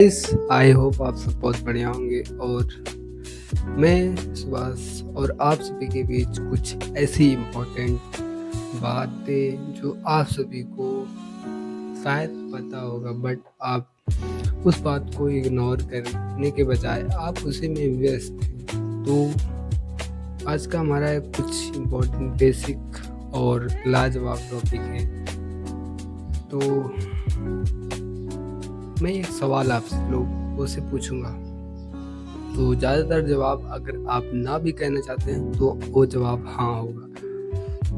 इस I hope आप सब बहुत बढ़िया होंगे और मैं सुभाष और आप सभी के बीच कुछ ऐसी इम्पोर्टेंट बातें जो आप सभी को शायद पता होगा बट आप उस बात को इग्नोर करने के बजाय आप उसी में व्यस्त हैं। तो आज का हमारा कुछ इम्पोर्टेंट बेसिक और लाजवाब टॉपिक है। तो मैं एक सवाल आप लोगों से पूछूंगा, तो ज़्यादातर जवाब अगर आप ना भी कहना चाहते हैं तो वो जवाब हाँ होगा।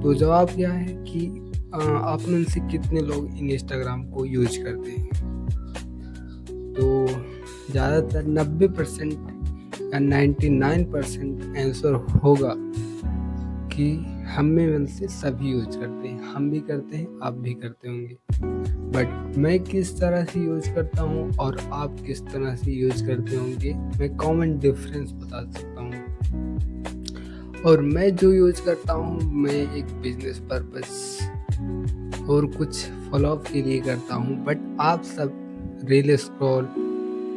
तो जवाब क्या है कि आप में से कितने लोग इंस्टाग्राम को यूज करते हैं। तो ज़्यादातर 90% या 99% आंसर होगा कि हम में से सभी यूज करते हैं। हम भी करते हैं, आप भी करते होंगे। बट मैं किस तरह से यूज करता हूँ और आप किस तरह से यूज करते होंगे, मैं कॉमन डिफरेंस बता सकता हूँ। और मैं जो यूज करता हूँ, मैं एक बिजनेस पर्पस और कुछ फॉलोअप के लिए करता हूँ। बट आप सब रील स्क्रॉल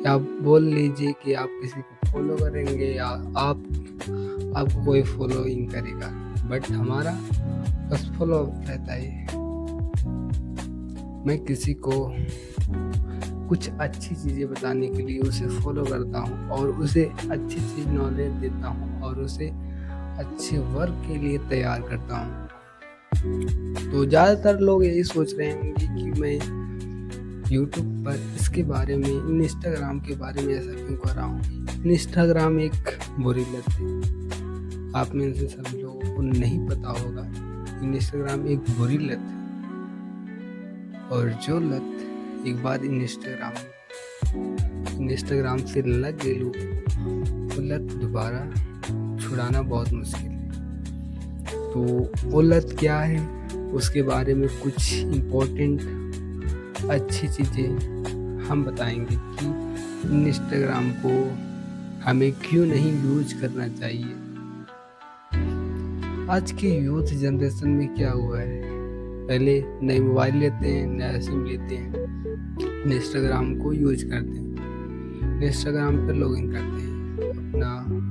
या बोल लीजिए कि आप किसी को फॉलो करेंगे या आपको कोई फॉलोइंग करेगा, बट हमारा बस फॉलोअप रहता है। मैं किसी को कुछ अच्छी चीज़ें बताने के लिए उसे फॉलो करता हूँ और उसे अच्छी चीज़ नॉलेज देता हूँ और उसे अच्छे वर्क के लिए तैयार करता हूँ। तो ज़्यादातर लोग यही सोच रहे होंगे कि मैं यूट्यूब पर इसके बारे में, इंस्टाग्राम के बारे में ऐसा क्यों कर रहा हूँ। इंस्टाग्राम एक बुरी लत है। आप में से सभी लोगों को नहीं पता होगा, इंस्टाग्राम एक बुरी लत है और जो लत एक बार इंस्टाग्राम से लग गई वो लत दोबारा छुड़ाना बहुत मुश्किल है। तो वो लत क्या है, उसके बारे में कुछ इम्पोर्टेंट अच्छी चीज़ें हम बताएंगे कि इंस्टाग्राम को हमें क्यों नहीं यूज करना चाहिए। आज के यूथ जनरेशन में क्या हुआ है, पहले नए मोबाइल लेते हैं, नया सिम लेते हैं, इंस्टाग्राम को यूज करते हैं, इंस्टाग्राम पर लॉगिन करते हैं, अपना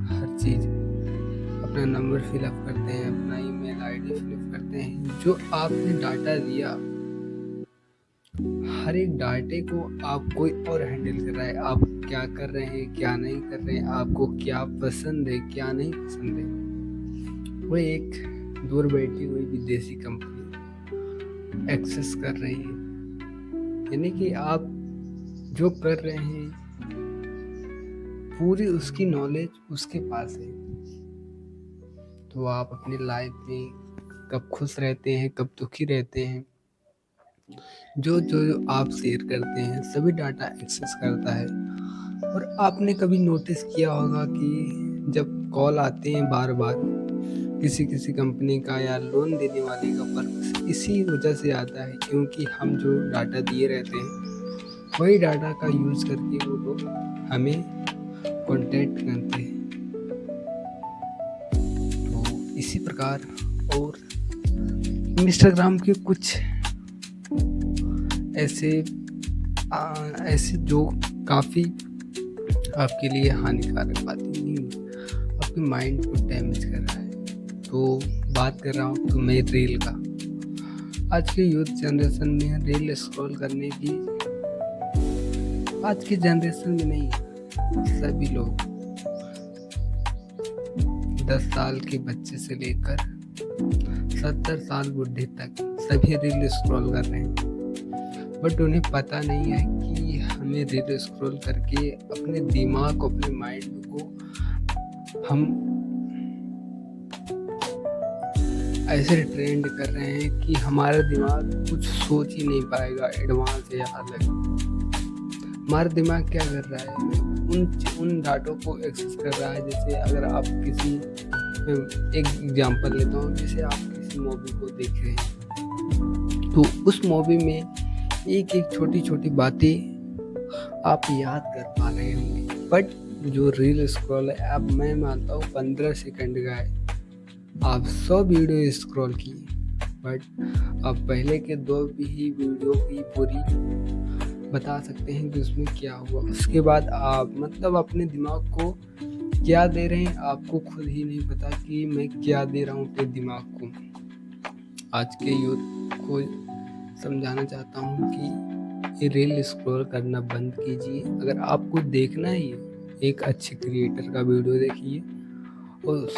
हर चीज़, अपना नंबर फिलअप करते हैं, अपना ईमेल आईडी फिलअप करते हैं। जो आपने डाटा दिया, हर एक डाटे को आप कोई और हैंडल कर रहा है। आप क्या कर रहे हैं, क्या नहीं कर रहे हैं, आपको क्या पसंद है, क्या नहीं पसंद है, वो एक दूर बैठी हुई विदेशी कंपनी एक्सेस कर रही है। यानी कि आप जो कर रहे हैं पूरी उसकी नॉलेज उसके पास है। तो आप अपनी लाइफ में कब खुश रहते हैं, कब दुखी रहते हैं, जो जो आप शेयर करते हैं सभी डाटा एक्सेस करता है। और आपने कभी नोटिस किया होगा कि जब कॉल आते हैं बार बार किसी कंपनी का या लोन देने वाले का, पर इसी वजह से आता है क्योंकि हम जो डाटा दिए रहते हैं वही डाटा का यूज करके वो लोग हमें कांटेक्ट करते हैं। तो इसी प्रकार और इंस्टाग्राम के कुछ ऐसे जो काफ़ी आपके लिए हानिकारक बातें नहीं, आपके माइंड को डैमेज कर रहा है। तो बात कर रहा हूँ तो मैं रील का। आज के यूथ जनरेशन में रील स्क्रॉल करने की, आज के जनरेशन में नहीं, सभी लोग 10 साल के बच्चे से लेकर 70 साल बुढ़े तक सभी रील स्क्रॉल कर रहे हैं। बट उन्हें पता नहीं है कि हमें रील स्क्रॉल करके अपने दिमाग को, अपने माइंड को हम ऐसे ट्रेंड कर रहे हैं कि हमारा दिमाग कुछ सोच ही नहीं पाएगा एडवांस या अलग। हमारा दिमाग क्या कर रहा है, उन डाटों को एक्सेस कर रहा है। जैसे अगर आप एक एग्जांपल लेता हूँ, जैसे आप किसी मूवी को देख रहे हैं तो उस मूवी में एक छोटी छोटी बातें आप याद कर पा रहे होंगे, बट जो रील स्क्रॉल है, अब मैं मानता हूँ 15 सेकंड का है, आप 100 वीडियो स्क्रॉल किए, बट आप पहले के 2 भी वीडियो की पूरी बता सकते हैं कि उसमें क्या हुआ। उसके बाद आप मतलब अपने दिमाग को क्या दे रहे हैं, आपको खुद ही नहीं पता कि मैं क्या दे रहा हूँ अपने दिमाग को। आज के यूथ को समझाना चाहता हूँ कि रील स्क्रॉल करना बंद कीजिए। अगर आपको देखना ही है, एक अच्छे क्रिएटर का वीडियो देखिए और उस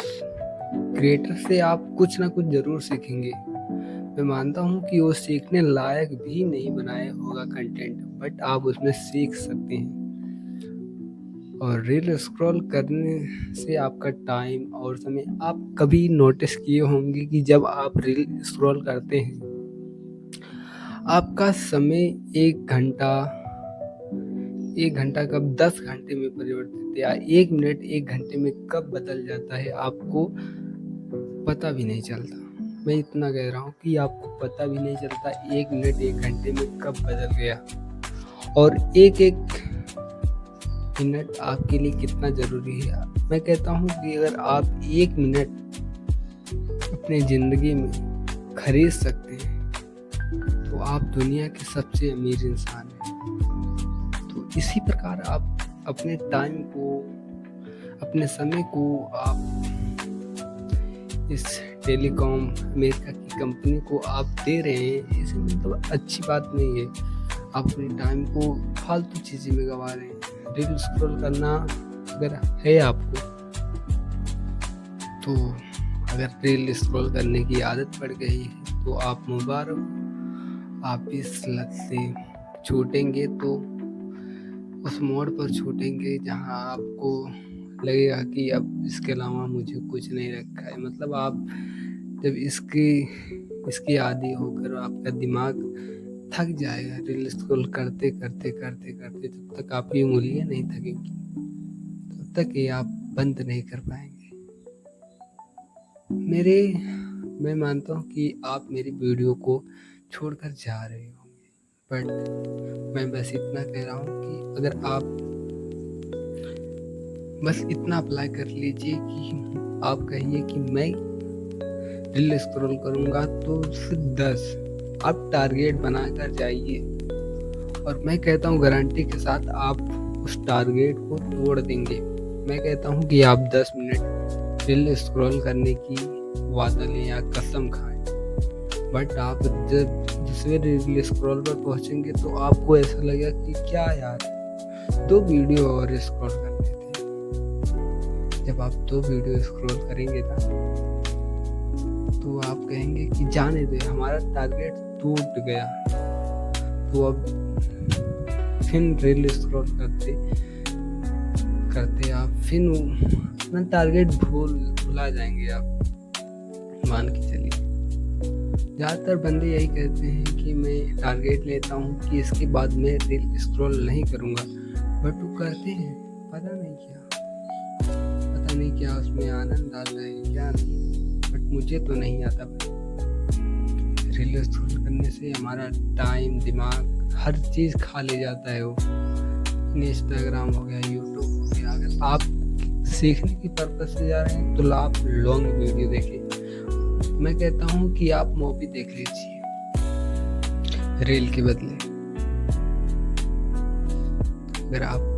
क्रिएटर से आप कुछ ना कुछ ज़रूर सीखेंगे। मैं मानता हूँ कि वो सीखने लायक भी नहीं बनाया होगा कंटेंट, बट आप उसमें सीख सकते हैं। और रील स्क्रॉल करने से आपका टाइम और समय, आप कभी नोटिस किए होंगे कि जब आप रील स्क्रॉल करते हैं आपका समय 1 घंटा कब 10 घंटे में परिवर्तित, या 1 मिनट 1 घंटे में कब बदल जाता है आपको पता भी नहीं चलता। मैं इतना कह रहा हूँ कि आपको पता भी नहीं चलता 1 मिनट 1 घंटे में कब बदल गया। और एक मिनट आपके लिए कितना ज़रूरी है। मैं कहता हूँ कि अगर आप 1 मिनट अपनी ज़िंदगी में खरीद सकते हैं तो आप दुनिया के सबसे अमीर इंसान हैं। तो इसी प्रकार आप अपने टाइम को, अपने समय को आप इस टेलीकॉम अमेरिका की कंपनी को आप दे रहे हैं, इसे मतलब अच्छी बात नहीं है। आप अपने टाइम को फालतू चीज़ें में गंवा रहे हैं। रील स्क्रॉल करना अगर है आपको, तो अगर रील स्क्रॉल करने की आदत पड़ गई है तो आप मुबारक, आप इस लत से छूटेंगे तो उस मोड़ पर छूटेंगे जहां आपको लगेगा कि अब इसके अलावा मुझे कुछ नहीं रखा है। मतलब आप जब इसकी आदी होकर आपका दिमाग थक जाएगा रील स्क्रॉल करते करते करते करते, जब तक आपकी उंगलियां नहीं थकेंगी तब तक ये आप बंद नहीं कर पाएंगे। मैं मानता हूँ कि आप मेरी वीडियो को छोड़कर जा रहे होंगे, बट मैं बस इतना कह रहा हूँ कि अगर आप बस इतना अप्लाई कर लीजिए कि आप कहिए कि मैं रील स्क्रॉल करूँगा तो सिर्फ 10 आप टारगेट बनाकर जाइए, और मैं कहता हूँ गारंटी के साथ आप उस टारगेट को तोड़ देंगे। मैं कहता हूँ कि आप 10 मिनट रील स्क्रॉल करने की वादा लें या कसम खाएं, बट आप जब दूसरे रील स्क्रॉल पर पहुंचेंगे तो आपको ऐसा लगेगा कि क्या यार 2 वीडियो और स्क्रॉल करने थे। जब आप 2 वीडियो स्क्रॉल करेंगे ना तो आप कहेंगे कि जाने दे, हमारा टारगेट टूट गया। तो अब फिर रील स्क्रॉल करते करते आप फिर अपना टारगेट भुला जाएंगे। आप मान के चलिए ज़्यादातर बंदे यही कहते हैं कि मैं टारगेट लेता हूँ कि इसके बाद मैं रील स्क्रॉल नहीं करूँगा, बट वो करते हैं पता नहीं क्या उसमें आनंद आता है क्या नहीं, बट मुझे तो नहीं आता। रील स्क्रॉल करने से हमारा टाइम, दिमाग, हर चीज़ खा ले जाता है वो। इंस्टाग्राम हो गया, यूट्यूब हो गया। अगर आप सीखने की पर्पज से जा रहे हैं तो आप लॉन्ग वीडियो देखें। मैं कहता हूँ कि आप मूवी देख लीजिए रील के बदले। अगर आप